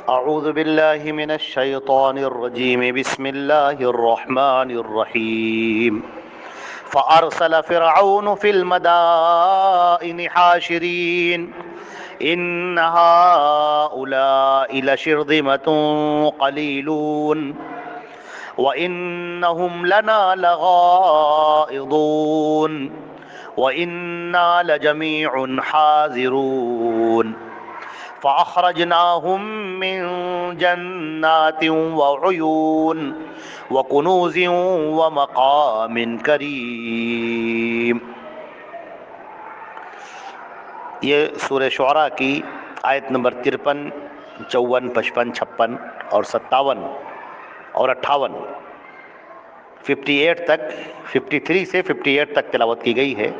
اعوذ باللہ من الشیطان الرجیم بسم اللہ الرحمن الرحیم فارسل فرعون فی المدائن حاشرین ان هؤلاء لشرذمة قلیلون وانہم لنا لغائظون وإنا لجميع حاذرون فأخرجناهم من جنات وعيون وكنوز ومقام كريم۔ یہ سورہ شعراء کی آیت نمبر 53، 54، 55، 56 اور 57 اور 58، 58 تک، 53 سے 58 تک تلاوت کی گئی ہے۔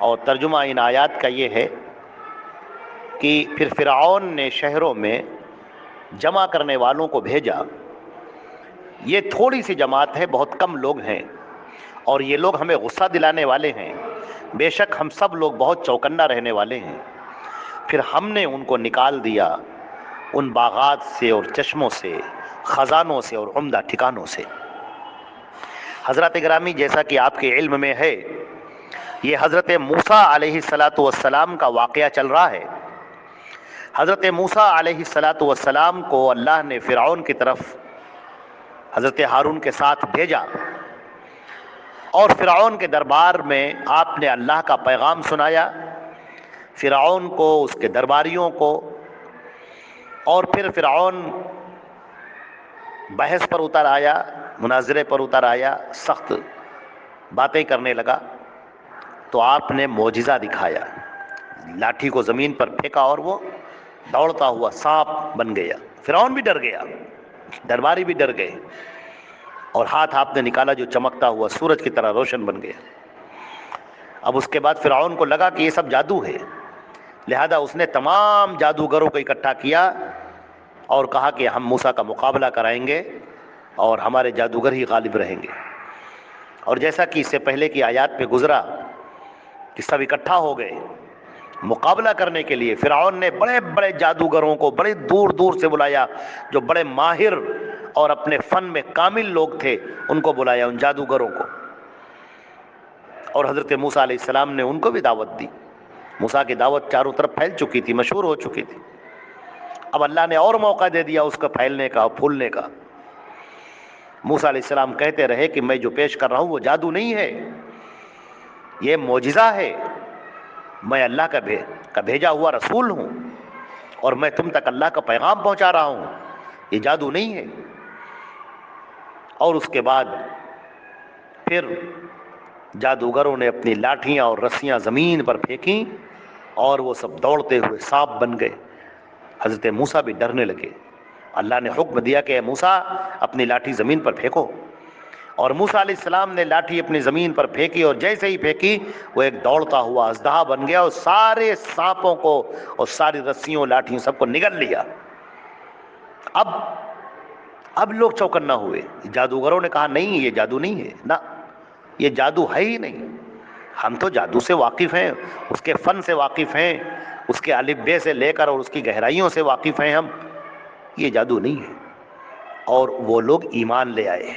اور ترجمہ ان آیات کا یہ ہے کہ پھر فرعون نے شہروں میں جمع کرنے والوں کو بھیجا۔ یہ تھوڑی سی جماعت ہے، بہت کم لوگ ہیں، اور یہ لوگ ہمیں غصہ دلانے والے ہیں۔ بے شک ہم سب لوگ بہت چوکنا رہنے والے ہیں۔ پھر ہم نے ان کو نکال دیا ان باغات سے اور چشموں سے، خزانوں سے اور عمدہ ٹھکانوں سے۔ حضرات گرامی، جیسا کہ آپ کے علم میں ہے، یہ حضرت موسیٰ علیہ السلام کا واقعہ چل رہا ہے۔ حضرت موسیٰ علیہ السلام کو اللہ نے فرعون کی طرف حضرت ہارون کے ساتھ بھیجا، اور فرعون کے دربار میں آپ نے اللہ کا پیغام سنایا، فرعون کو، اس کے درباریوں کو۔ اور پھر فرعون بحث پر اتر آیا، مناظرے پر اتر آیا، سخت باتیں کرنے لگا۔ تو آپ نے معجزہ دکھایا، لاٹھی کو زمین پر پھینکا اور وہ دوڑتا ہوا سانپ بن گیا۔ فرعون بھی ڈر گیا، درباری بھی ڈر گئے، اور ہاتھ آپ نے نکالا جو چمکتا ہوا سورج کی طرح روشن بن گیا۔ اب اس کے بعد فرعون کو لگا کہ یہ سب جادو ہے، لہذا اس نے تمام جادوگروں کو اکٹھا کیا اور کہا کہ ہم موسیٰ کا مقابلہ کرائیں گے اور ہمارے جادوگر ہی غالب رہیں گے۔ اور جیسا کہ اس سے پہلے کی آیات میں گزرا کہ سب اکٹھا ہو گئے مقابلہ کرنے کے لیے۔ فرعون نے بڑے بڑے جادوگروں کو بڑے دور دور سے بلایا، جو بڑے ماہر اور اپنے فن میں کامل لوگ تھے، ان کو بلایا، ان جادوگروں کو۔ اور حضرت موسیٰ علیہ السلام نے ان کو بھی دعوت دی۔ موسیٰ کی دعوت چاروں طرف پھیل چکی تھی، مشہور ہو چکی تھی۔ اب اللہ نے اور موقع دے دیا اس کا پھیلنے کا اور پھولنے کا۔ موسیٰ علیہ السلام کہتے رہے کہ میں جو پیش کر رہا ہوں وہ جادو نہیں ہے، یہ معجزہ ہے، میں اللہ کا بھیجا ہوا رسول ہوں، اور میں تم تک اللہ کا پیغام پہنچا رہا ہوں، یہ جادو نہیں ہے۔ اور اس کے بعد پھر جادوگروں نے اپنی لاٹھیاں اور رسیاں زمین پر پھینکیں، اور وہ سب دوڑتے ہوئے سانپ بن گئے۔ حضرت موسیٰ بھی ڈرنے لگے۔ اللہ نے حکم دیا کہ اے موسیٰ اپنی لاٹھی زمین پر پھینکو، اور موسیٰ علیہ السلام نے لاٹھی اپنی زمین پر پھینکی، اور جیسے ہی پھینکی وہ ایک دوڑتا ہوا اژدہا بن گیا، اور سارے سانپوں کو اور ساری رسیوں، لاٹھیوں، سب کو نگل لیا۔ اب لوگ چوکنا ہوئے۔ جادوگروں نے کہا نہیں، یہ جادو نہیں ہے، نہ، یہ جادو ہے ہی نہیں، ہم تو جادو سے واقف ہیں، اس کے فن سے واقف ہیں، اس کے الف بے سے لے کر اور اس کی گہرائیوں سے واقف ہیں ہم، یہ جادو نہیں ہے۔ اور وہ لوگ ایمان لے آئے۔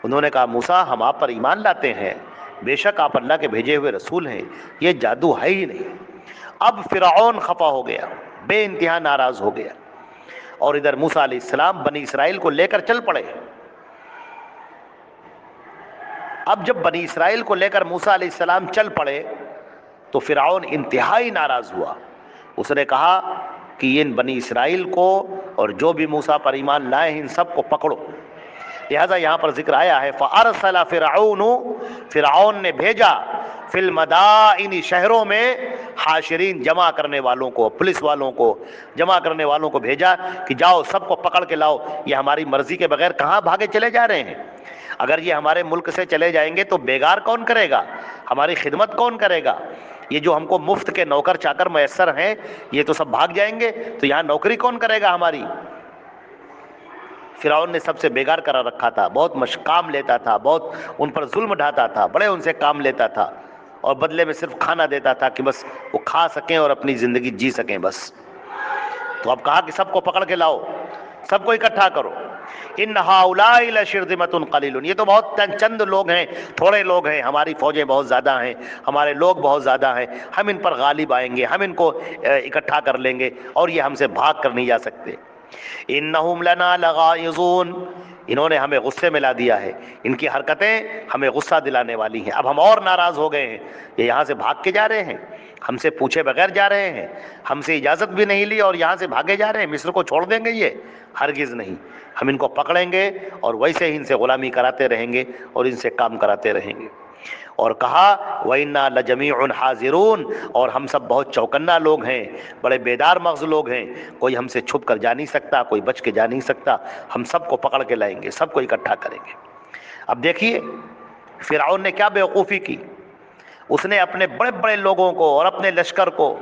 انہوں نے کہا موسیٰ ہم آپ پر ایمان لاتے ہیں، بے شک آپ اللہ کے بھیجے ہوئے رسول ہیں، یہ جادو ہے ہی نہیں۔ اب فرعون خفا ہو گیا، بے انتہا ناراض ہو گیا، اور ادھر موسیٰ علیہ السلام بنی اسرائیل کو لے کر چل پڑے۔ اب جب بنی اسرائیل کو لے کر موسیٰ علیہ السلام چل پڑے تو فرعون انتہائی ناراض ہوا۔ اس نے کہا کہ ان بنی اسرائیل کو اور جو بھی موسیٰ پر ایمان لائے ہیں ان سب کو پکڑو۔ لہذا یہاں پر ذکر آیا ہے فَأَرْسَلَ فِرْعَوْنُ، فرعون نے بھیجا، فی المدائن، شہروں میں، حاشرین، جمع کرنے والوں کو، پولیس والوں کو، جمع کرنے والوں کو بھیجا کہ جاؤ سب کو پکڑ کے لاؤ، یہ ہماری مرضی کے بغیر کہاں بھاگے چلے جا رہے ہیں؟ اگر یہ ہمارے ملک سے چلے جائیں گے تو بیگار کون کرے گا؟ ہماری خدمت کون کرے گا؟ یہ جو ہم کو مفت کے نوکر چاکر میسر ہیں یہ تو سب بھاگ جائیں گے، تو یہاں نوکری کون کرے گا ہماری؟ فرعون نے سب سے بیگار کرا رکھا تھا، بہت کام لیتا تھا، بہت ان پر ظلم ڈھاتا تھا، بڑے ان سے کام لیتا تھا، اور بدلے میں صرف کھانا دیتا تھا کہ بس وہ کھا سکیں اور اپنی زندگی جی سکیں بس۔ تو اب کہا کہ سب کو پکڑ کے لاؤ، سب کو اکٹھا کرو. ان ہؤلاء لشرذمۃ قلیلون، یہ تو بہت چند لوگ ہیں، تھوڑے لوگ ہیں، ہماری فوجیں بہت زیادہ ہیں، ہمارے لوگ بہت زیادہ ہیں، ہم ان پر غالب آئیں گے، ہم ان کو اکٹھا کر لیں گے اور یہ ہم سے بھاگ کر نہیں جا سکتے. انہم لنا لغائظون، انہوں نے ہمیں غصے میں لا دیا ہے، ان کی حرکتیں ہمیں غصہ دلانے والی ہیں. اب ہم اور ناراض ہو گئے ہیں، یہ یہاں سے بھاگ کے جا رہے ہیں، ہم سے پوچھے بغیر جا رہے ہیں، ہم سے اجازت بھی نہیں لی اور یہاں سے بھاگے جا رہے ہیں. مصر کو چھوڑ دیں گے؟ یہ ہرگز نہیں، ہم ان کو پکڑیں گے اور ویسے ہی ان سے غلامی کراتے رہیں گے اور ان سے کام کراتے رہیں گے. اور کہا وَإِنَّا لَجَمِيعٌ حَاذِرُونَ، اور ہم سب بہت چوکنا لوگ ہیں، بڑے بیدار مغز لوگ ہیں، کوئی ہم سے چھپ کر جا نہیں سکتا، کوئی بچ کے جا نہیں سکتا، ہم سب کو پکڑ کے لائیں گے، سب کو اکٹھا کریں گے. اب دیکھیے فرعون نے کیا بیوقوفی کی، اس نے اپنے بڑے بڑے لوگوں کو اور اپنے لشکر کو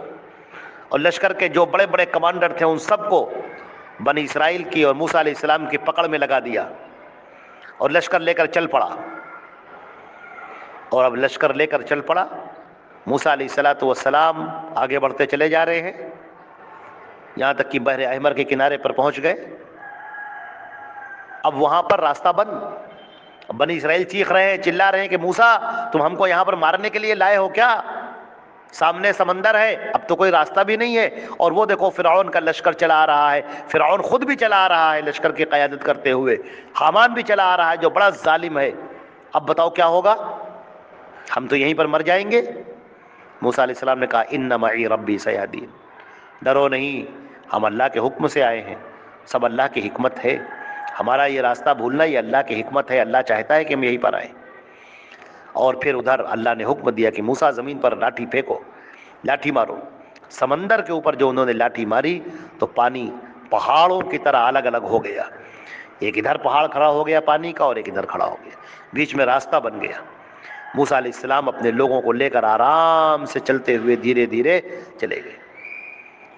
اور لشکر کے جو بڑے بڑے کمانڈر تھے ان سب کو بنی اسرائیل کی اور موسیٰ علیہ السلام کی پکڑ میں لگا دیا اور لشکر لے کر چل پڑا. اور اب لشکر لے کر چل پڑا، موسیٰ علیہ السلام آگے بڑھتے چلے جا رہے ہیں، یہاں تک کہ بحر احمر کے کنارے پر پہنچ گئے. اب وہاں پر راستہ بند، بنی اسرائیل چیخ رہے ہیں، چلا رہے ہیں کہ موسیٰ تم ہم کو یہاں پر مارنے کے لیے لائے ہو کیا؟ سامنے سمندر ہے، اب تو کوئی راستہ بھی نہیں ہے. اور وہ دیکھو فرعون کا لشکر چلا آ رہا ہے، فرعون خود بھی چلا آ رہا ہے لشکر کی قیادت کرتے ہوئے، حامان بھی چلا آ رہا ہے جو بڑا ظالم ہے. اب بتاؤ کیا ہوگا؟ ہم تو یہیں پر مر جائیں گے. موسیٰ علیہ السلام نے کہا ان معی ربی سیہدین، ڈرو نہیں، ہم اللہ کے حکم سے آئے ہیں، سب اللہ کی حکمت ہے، ہمارا یہ راستہ بھولنا یہ اللہ کی حکمت ہے، اللہ چاہتا ہے کہ ہم یہیں پر آئیں. اور پھر ادھر اللہ نے حکم دیا کہ موسیٰ زمین پر لاٹھی پھینکو، لاٹھی مارو. سمندر کے اوپر جو انہوں نے لاٹھی ماری تو پانی پہاڑوں کی طرح الگ الگ ہو گیا، ایک ادھر پہاڑ کھڑا ہو گیا پانی کا اور ایک ادھر کھڑا ہو گیا، بیچ میں راستہ بن گیا. موسیٰ علیہ السلام اپنے لوگوں کو لے کر آرام سے چلتے ہوئے دھیرے دھیرے چلے گئے.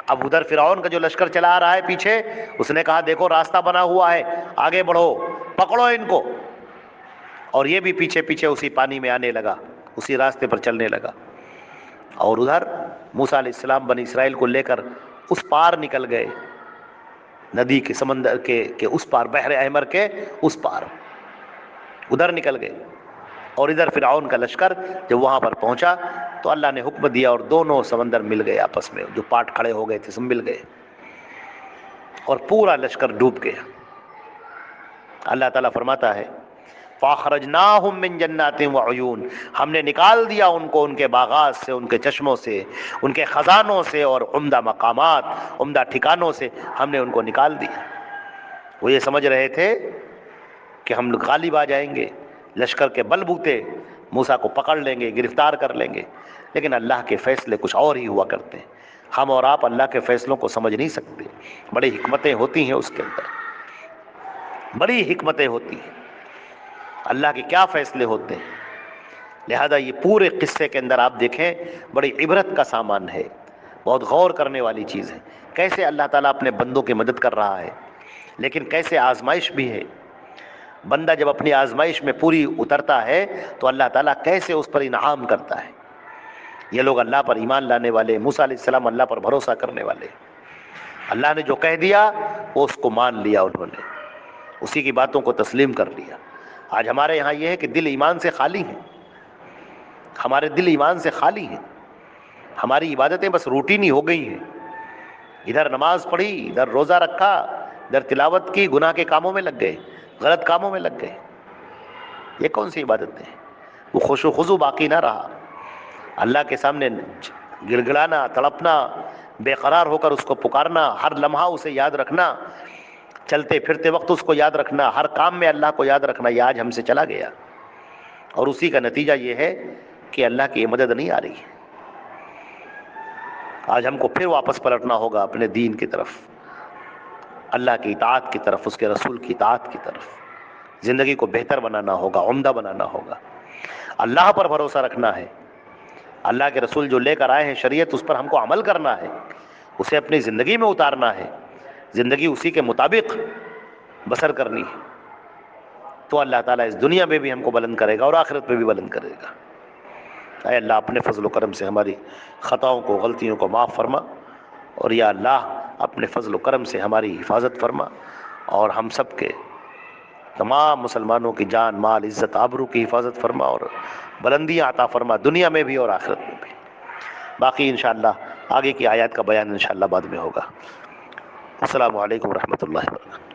اب ادھر فرعون کا جو لشکر چلا آ رہا ہے پیچھے، اس نے کہا دیکھو راستہ بنا ہوا ہے، آگے بڑھو، پکڑو ان کو. اور یہ بھی پیچھے پیچھے اسی پانی میں آنے لگا، اسی راستے پر چلنے لگا. اور ادھر موسیٰ علیہ السلام بنی اسرائیل کو لے کر اس پار نکل گئے، ندی کے سمندر کے اس پار، بحر احمر کے اس پار ادھر نکل گئے. اور ادھر فرعون کا لشکر جب وہاں پر پہنچا تو اللہ نے حکم دیا اور دونوں سمندر مل گئے آپس میں، جو پاٹ کھڑے ہو گئے تھے سب مل گئے اور پورا لشکر ڈوب گیا. اللہ تعالیٰ فرماتا ہے فَأَخْرَجْنَاهُمْ مِنْ جَنَّاتٍ وَعُيُونٍ، ہم نے نکال دیا ان کو ان کے باغات سے، ان کے چشموں سے، ان کے خزانوں سے اور عمدہ مقامات، عمدہ ٹھکانوں سے ہم نے ان کو نکال دیا. وہ یہ سمجھ رہے تھے کہ ہم غالب آ جائیں گے، لشکر کے بل بوتے موسیٰ کو پکڑ لیں گے، گرفتار کر لیں گے، لیکن اللہ کے فیصلے کچھ اور ہی ہوا کرتے ہیں. ہم اور آپ اللہ کے فیصلوں کو سمجھ نہیں سکتے، بڑی حکمتیں ہوتی ہیں اس کے اندر، بڑی حکمتیں ہوتی ہیں، اللہ کے کیا فیصلے ہوتے ہیں. لہذا یہ پورے قصے کے اندر آپ دیکھیں بڑی عبرت کا سامان ہے، بہت غور کرنے والی چیز ہے. کیسے اللہ تعالیٰ اپنے بندوں کی مدد کر رہا ہے، لیکن کیسے آزمائش بھی ہے. بندہ جب اپنی آزمائش میں پوری اترتا ہے تو اللہ تعالیٰ کیسے اس پر انعام کرتا ہے. یہ لوگ اللہ پر ایمان لانے والے، موسیٰ علیہ السلام اللہ پر بھروسہ کرنے والے، اللہ نے جو کہہ دیا وہ اس کو مان لیا، انہوں نے اسی کی باتوں کو تسلیم کر لیا. آج ہمارے یہاں یہ ہے کہ دل ایمان سے خالی ہیں، ہمارے دل ایمان سے خالی ہیں، ہماری عبادتیں بس روٹینی ہو گئی ہیں، ادھر نماز پڑھی، ادھر روزہ رکھا، ادھر تلاوت کی، گناہ کے کاموں میں لگ گئے، غلط کاموں میں لگ گئے. یہ کون سی عبادتیں ہیں؟ وہ خوش و خضوع باقی نہ رہا. اللہ کے سامنے گڑ گڑانا، تڑپنا، بے قرار ہو کر اس کو پکارنا، ہر لمحہ اسے یاد رکھنا، چلتے پھرتے وقت اس کو یاد رکھنا، ہر کام میں اللہ کو یاد رکھنا، یہ آج ہم سے چلا گیا. اور اسی کا نتیجہ یہ ہے کہ اللہ کی مدد نہیں آ رہی ہے. آج ہم کو پھر واپس پلٹنا ہوگا اپنے دین کی طرف، اللہ کی اطاعت کی طرف، اس کے رسول کی اطاعت کی طرف. زندگی کو بہتر بنانا ہوگا، عمدہ بنانا ہوگا، اللہ پر بھروسہ رکھنا ہے. اللہ کے رسول جو لے کر آئے ہیں شریعت، اس پر ہم کو عمل کرنا ہے، اسے اپنی زندگی میں اتارنا ہے، زندگی اسی کے مطابق بسر کرنی ہے. تو اللہ تعالیٰ اس دنیا میں بھی ہم کو بلند کرے گا اور آخرت میں بھی بلند کرے گا. اے اللہ اپنے فضل و کرم سے ہماری خطاؤں کو، غلطیوں کو معاف فرما، اور یا اللہ اپنے فضل و کرم سے ہماری حفاظت فرما اور ہم سب کے تمام مسلمانوں کی جان مال عزت آبرو کی حفاظت فرما اور بلندیاں عطا فرما دنیا میں بھی اور آخرت میں بھی۔ باقی انشاءاللہ آگے کی آیات کا بیان انشاءاللہ بعد میں ہوگا۔ السلام علیکم ورحمۃ اللہ وبرکاتہ۔